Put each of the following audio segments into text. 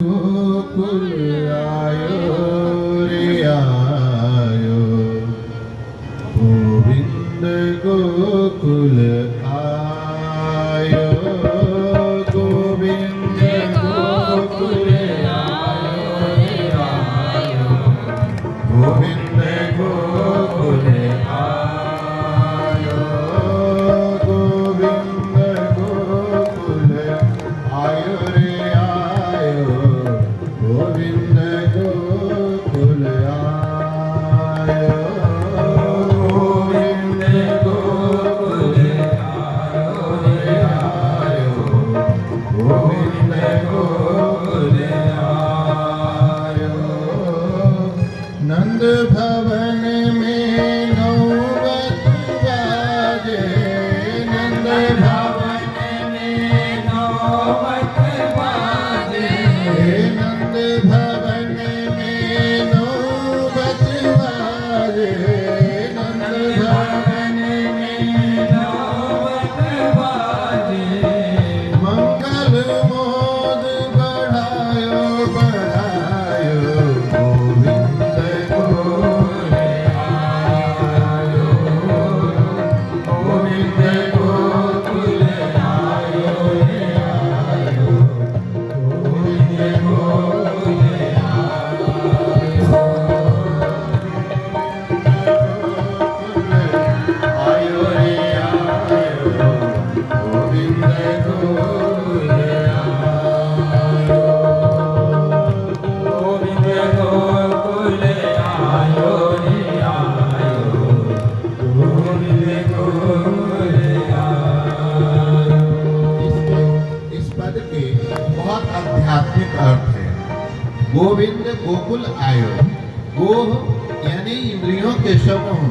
गोकुल आयो रे आयो, गोविंद गोकुल आयो, गोविंद गोकुल आयो रे आयो, गोविंद गोकुल आयो, गोविंद गोकुल आयो रे आयो, गोविंद गोकुल आयो, गोविंद गोकुल आयो रे आयो, गोविंद गोकुल आयो। नंद भवन में नौबत बाजे, नंद भवन में नौबत बाजे, नंद भवन में नौबत बाजे, नंद भवन में नौबत बाजे। मंगल मोद बढ़ायो बढ़ायो, गोविंद गोकुल आयो, गोविंद गोकुल आयो रे आयो, गोविंद गोकुल आयो रे आयो, गोविंद गोकुल आयो, गोविंद गोकुल आयो रे आयो, गोविंद गोकुल आयो। इस पद के बहुत आध्यात्मिक अर्थ है। गोविंद गोकुल आयो, गोह यानी इंद्रियों के समूह,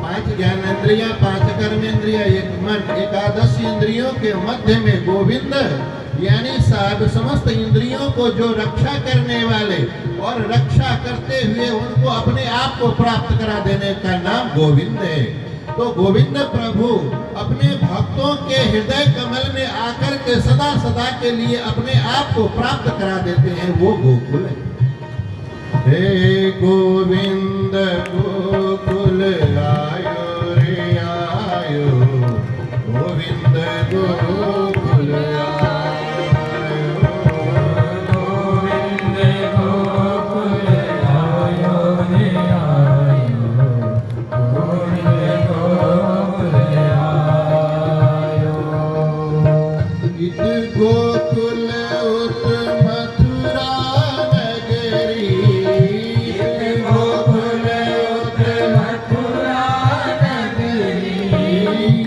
5 ज्ञानेंद्रियां, 5 कर्मेंद्रियां, एक मन, एकादश इंद्रियों के मध्य में गोविंद यानी साध समस्त इंद्रियों को जो रक्षा करने वाले और रक्षा करते हुए उनको अपने आप को प्राप्त करा देने का नाम गोविंद है। तो गोविंद प्रभु अपने भक्तों के हृदय कमल में आकर के सदा सदा के लिए अपने आप को प्राप्त करा देते हैं, वो गोकुल है। हे गोविंद गोकुल आयो रे आयो, गोविंद गोकुल आयो, गोविंद गोकुल आयो रे आयो, गोविंद गोकुल आयो। इत गोकुल उत मथुरा नगरी, इत गोकुल उत मथुरा नगरी,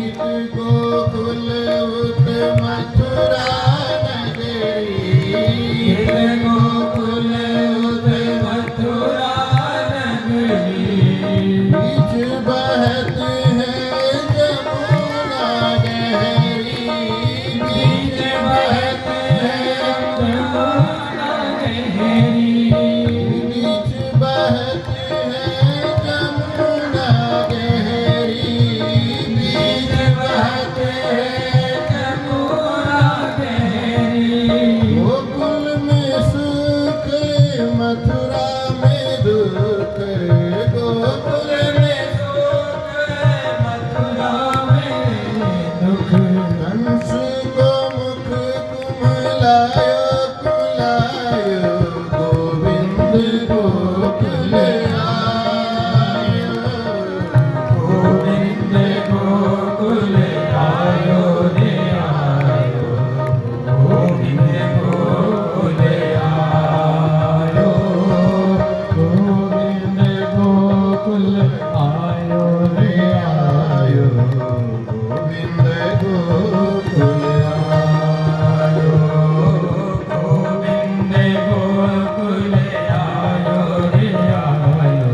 इत गोकुल उत मथुरा नगरी, इत गोकुल उत मथुरा नगरी। बीच बहत है जमुना गहरी, बीच बहत है जमुना गहरी, बीच बहत है जमुना गहरी, बीच बहत है जमुना गहरी। गोकुल में सुख मथुरा में दुख, गोकुल में सुख मथुरा में दुख। कंस को मुख कुमलायो कुमलायो, गोविंद गोकुल आयो, गोविंद गोकुल आयो रे आयो, गोविंद गोकुल आयो, गोविंद गोकुल आयो रे आयो, गोविंद गोकुल आयो, गोविंद गोकुल आयो रे आयो,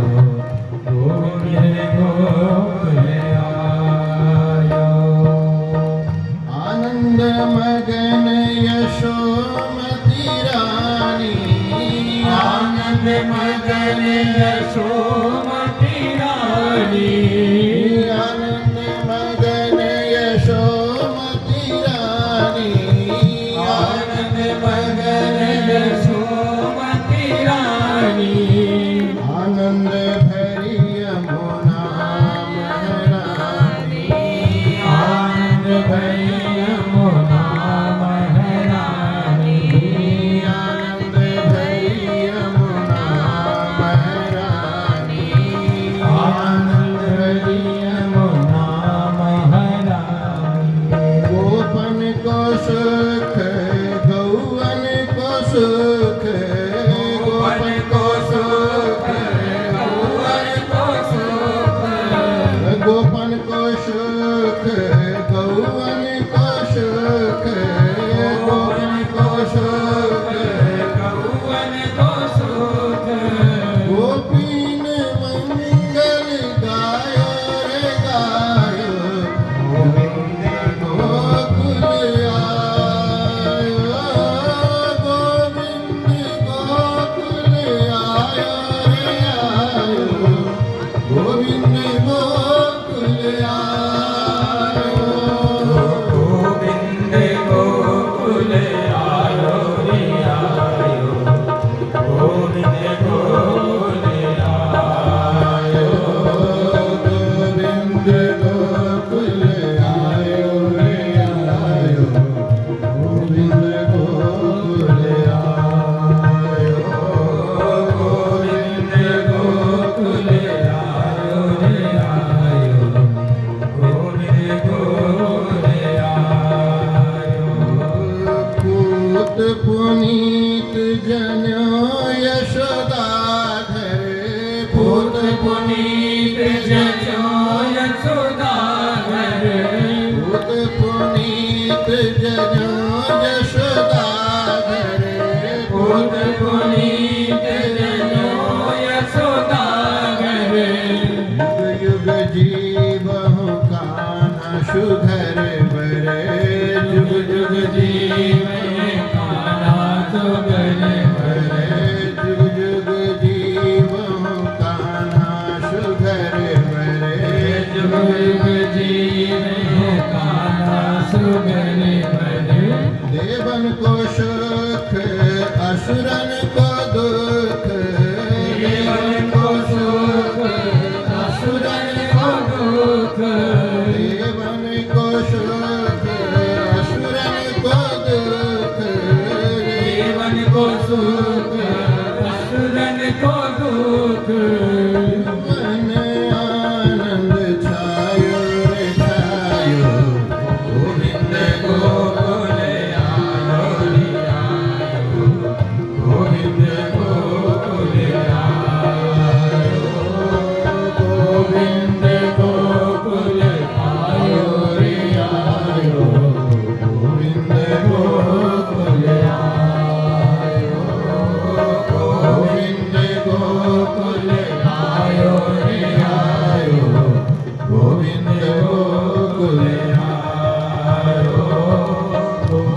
गोविंद गोकुल आयो। आनंद मगन यशोमती रानी, आनंद मगन यशोमती रानी, आनंद मगन यशोमती रानी, आनंद मगन यशोमती देवन को सुख गोपीन मंगल गायो रे गायो गोविंद गोकुल आयो गोविंद गोकुल आयो रे आयो गोविंद गोकुल आयो गोविंद गोकुल आयो रे आयो गोविंद गोकुल आयो गोविंद गोकुल आयो रे आयो गोविंद गोकुल आयो गोविंद गोकुल आयो रे आयो गोविंद गोकुल आयो पूत पुनीत जनो यशोदा घरे पूत पुनीत जनो यशोदा घरे पूत पुनीत जनो यशोदा घरे पूत पुनीत जनो यशोदा घरे युग युग जीवहु कान्हा सुधर बरे जुग जुग जीवे कान्हा सुधर बरे जुग जुग जीवहु कान्हा सुधर बरे जुग जुग जीवे कान्हा सुधर बरे देवन को सुख असुरन को दुख देवन को सुख असुरन को दुख देवन को सुख असुरन को दुख देवन को सुख असुरन को दुख मन आनंद छायो रे छायो गोविंद गोकुल आयो रे आयो गोविंद गोकुल आयो गोविंद गोकुल आयो रे आयो गोविंद गोकुल आयो गोविंद गोकुल आयो रे आयो गोविंद गोकुल आयो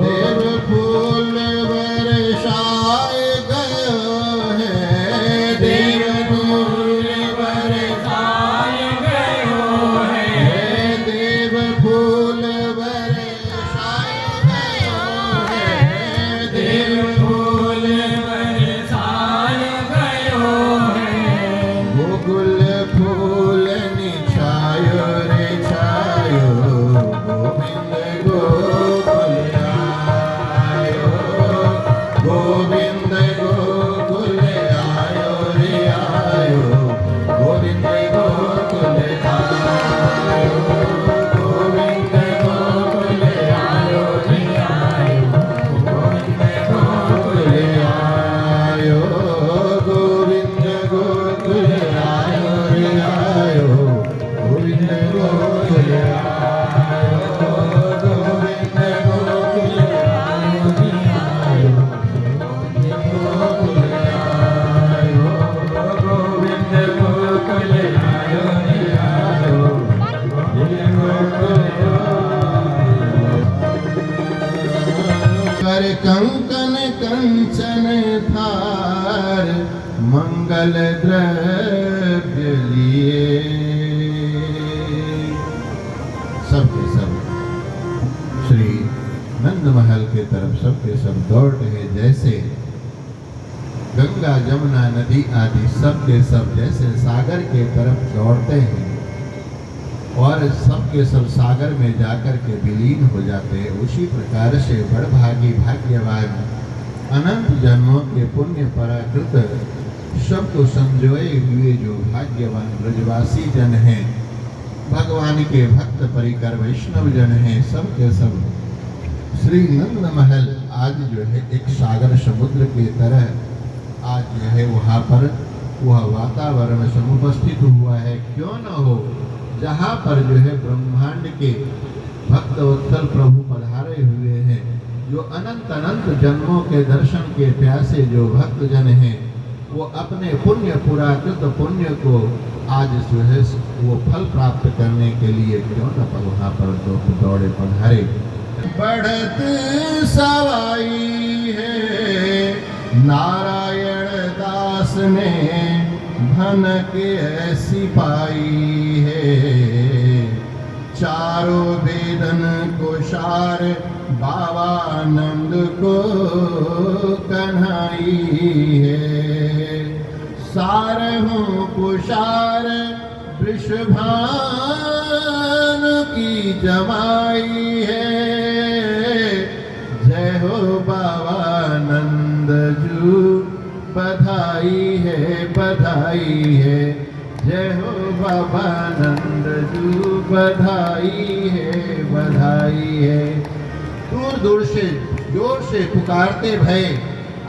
देव फूल बरसाए गयो है देव देव फूल बरसाए गयो है देव फूल बरसाए गयो है देव फूल बरसाए गयो है गोकुल फूल निछायो रे छायो गोविंद गोकुल आयो गोविंद गोकुल आयो रे आयो गोविंद गोकुल आयो गोविंद गोकुल आयो रे आयो गोविंद गोकुल आयो गोविंद गोकुल आयो रे आयो गोविंद गोकुल आयो गोविंद गोकुल आयो रे आयो गोविंद गोकुल आयो कर कंकन कंचन थार मंगल द्रव्य लिए सबके सब श्री नंद महल के तरफ सबके सब दौड़ रहे जैसे गंगा जमुना नदी आदि सबके सब जैसे सागर के तरफ दौड़ते हैं और सबके सब सागर में जाकर के विलीन हो जाते हैं, उसी प्रकार से बड़भागी भाग्यवान अनंत जन्मों के पुण्य पराकृत सबको संजोए हुए जो भाग्यवान ब्रजवासी जन हैं, भगवान के भक्त परिकर वैष्णव जन हैं, सब के सब श्री नंद महल आज जो है एक सागर समुद्र के तरह आज जो है वहाँ पर वह वातावरण समुपस्थित हुआ है। क्यों न हो, जहाँ पर जो है ब्रह्मांड के भक्त वत्सल प्रभु पधारे हुए हैं, जो अनंत अनंत जन्मों के दर्शन के प्यासे जो भक्त जन हैं, वो अपने पुण्य पुराकृत पुण्य को आज जो है वो फल प्राप्त करने के लिए क्यों न पर वहाँ पर दौड़े पधारे। बढ़त सवाई है नारायण दास ने भनक ऐसी पाई है, चारों वेदन को सार बाबानंद को कन्हाई है, सारहों को सार वृषभान की जमाई है, जय हो बाबानंद जू बधाई है बधाई है, जय हो बाबानंद जू बधाई है। दूर दूर से जोर से पुकारते भय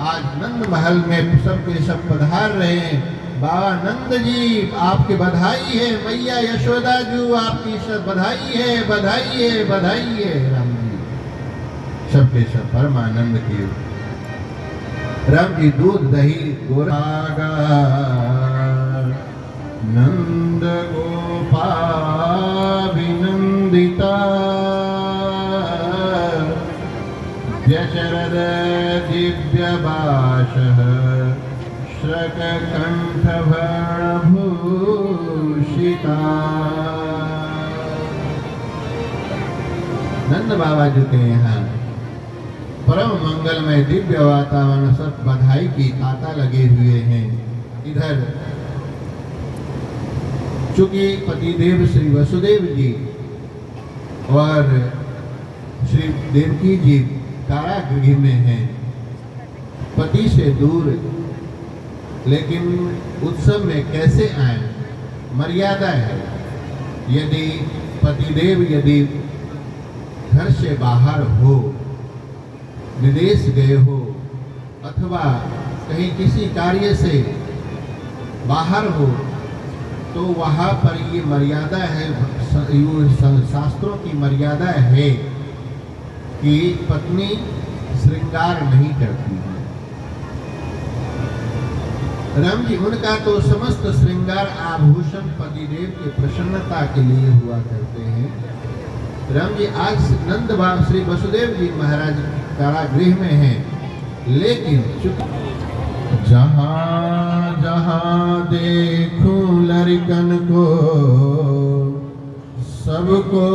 आज नंद महल में सबके सब पधार रहे हैं। बाबा नंद जी आपकी बधाई है, मैया यशोदा जी आपकी सब बधाई है बधाई है बधाई है। राम जी सबके सब परमानंद की राम जी दूध दही गोरागा नंद गोपाविनंदिता व्यशरद दिव्य बाशः श्रक कंठ भूषिता। नंद बाबा जी के यहाँ परम मंगलमय दिव्य वातावरण, सब बधाई की ताता लगे हुए हैं। इधर चूंकि पतिदेव श्री वसुदेव जी और श्री देवकी जी कारागृह में हैं, पति से दूर, लेकिन उत्सव में कैसे आए? मर्यादा है। यदि पतिदेव यदि घर से बाहर हो, विदेश गए हो अथवा कहीं किसी कार्य से बाहर हो, तो वहाँ पर ये मर्यादा है, शास्त्रों की मर्यादा है कि पत्नी श्रृंगार नहीं करती है। राम जी उनका तो समस्त श्रृंगार आभूषण पतिदेव की प्रसन्नता के लिए हुआ करते हैं। राम जी आज नंद बाबा श्री वसुदेव जी महाराज कारागृह में हैं, लेकिन जहाँ जहाँ देखूं लड़कन को सबको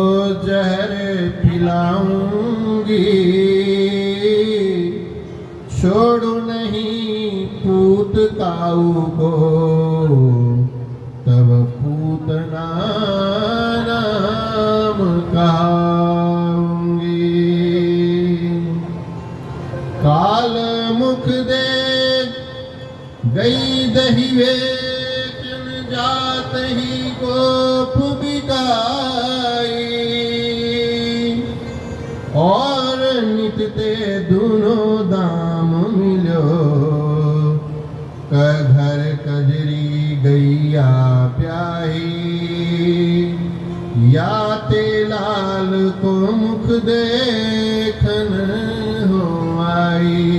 जहर पिलाऊंगी, छोड़ू नहीं पूत काऊ को तब पूतना नाम कहूंगी। काल मुख दे गई दही वेचन जात ही गोप बिकाई, और नितते दोनों दाम मिलो घर कजरी गैया प्याही, या ते लाल को मुख देखन हो आई।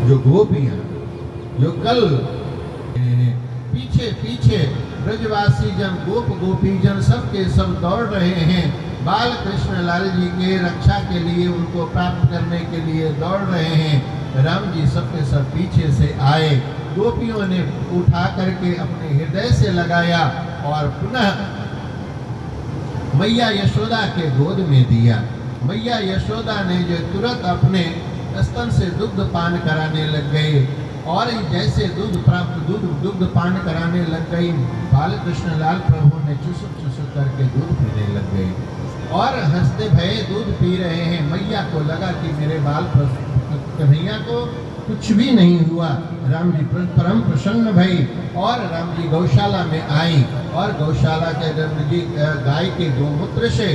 जो गोपियां जो कल पीछे पीछे ब्रजवासी जन गोप गोपी जन सबके सब दौड़ रहे हैं, बाल कृष्ण लाल जी के रक्षा के लिए, उनको प्राप्त करने के लिए दौड़ रहे हैं। राम जी सबके सब पीछे से आए, गोपियों ने उठा करके अपने हृदय से लगाया और पुनः मैया यशोदा के गोद में दिया। मैया यशोदा ने जो तुरंत अपने स्तन से दुग्ध पान कराने लग गए, और जैसे दुग्ध पान कराने लग गई, बाल कृष्ण लाल प्रभु ने चुसुक चुसुक करके दूध पीने लग गए और हंसते भये दूध पी रहे हैं। मैया को लगा कि मेरे बाल कन्हैया को कुछ भी नहीं हुआ। राम जी परम प्रसन्न भई और राम जी गौशाला में आई, और गौशाला के जी गाय के गोमूत्र से,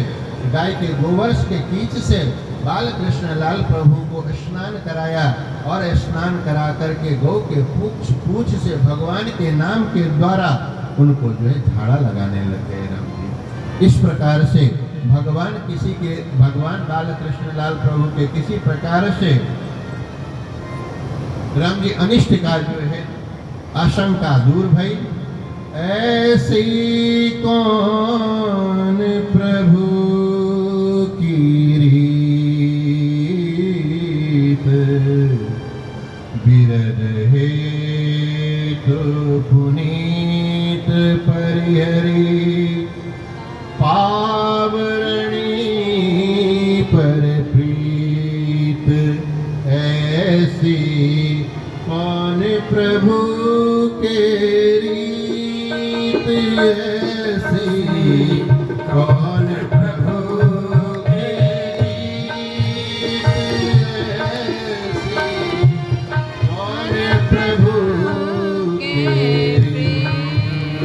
गाय के गोवर्ष के कीच से बाल कृष्ण लाल प्रभु को स्नान कराया, और स्नान करा करके गौ के पूछ से भगवान के नाम के द्वारा उनको जो है झाड़ा लगाने लग गए राम जी। इस प्रकार से भगवान बाल कृष्ण लाल प्रभु के किसी प्रकार से राम जी अनिष्ट कार्य है, आशंका दूर भई। ऐसी कौन प्रभु की रीत, बिरद है तो पुनीत परिहरी, पावरणी पर प्रीत। ऐसी कौन प्रभु के रीत, ऐसी कौन प्रभु के रीत, ऐसी कौन प्रभु के रीत,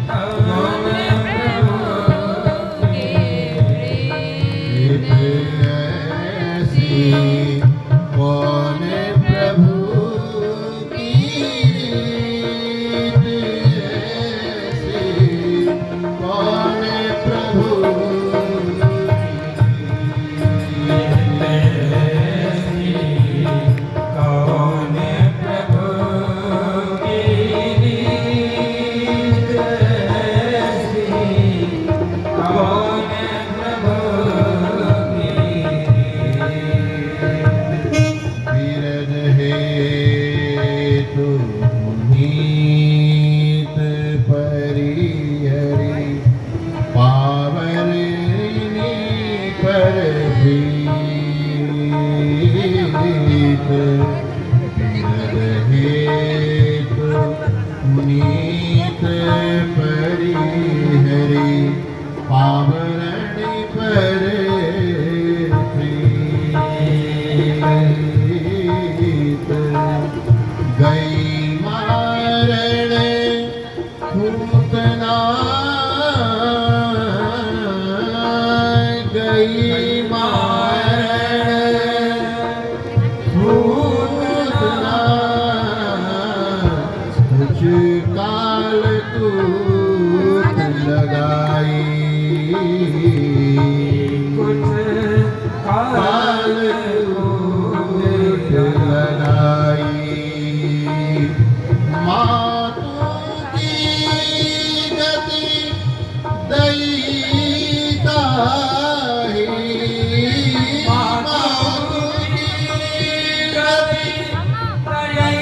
कौन प्रभु की रीत, ऐसी कौन प्रभु कौन प्रभु की रीत, कौन प्रभु की बिरद है तो पुनीत परिहरी, पावरनी पर प्रीत। बिरद है तो पुनीत परिहरी, पावरनी पर प्रीत। गई मारण पूतना, गई मारण पूतना, कुछ काल तूत लगाई, कुछ काल तूत लगाई। मातु की गति दयिताही, मातु की गति दयिताही,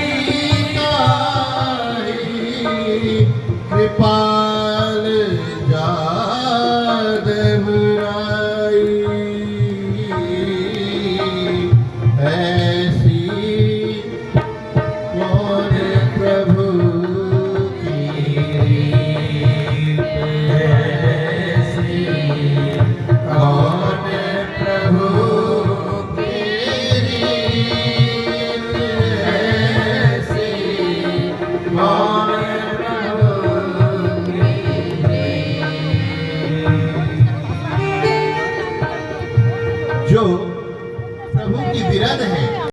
कृपाल जादव राई। ऐसी कौन प्रभु की रीत, ऐसी कौन प्रभु की रीत, ऐसी कौन प्रभु की रीत। जो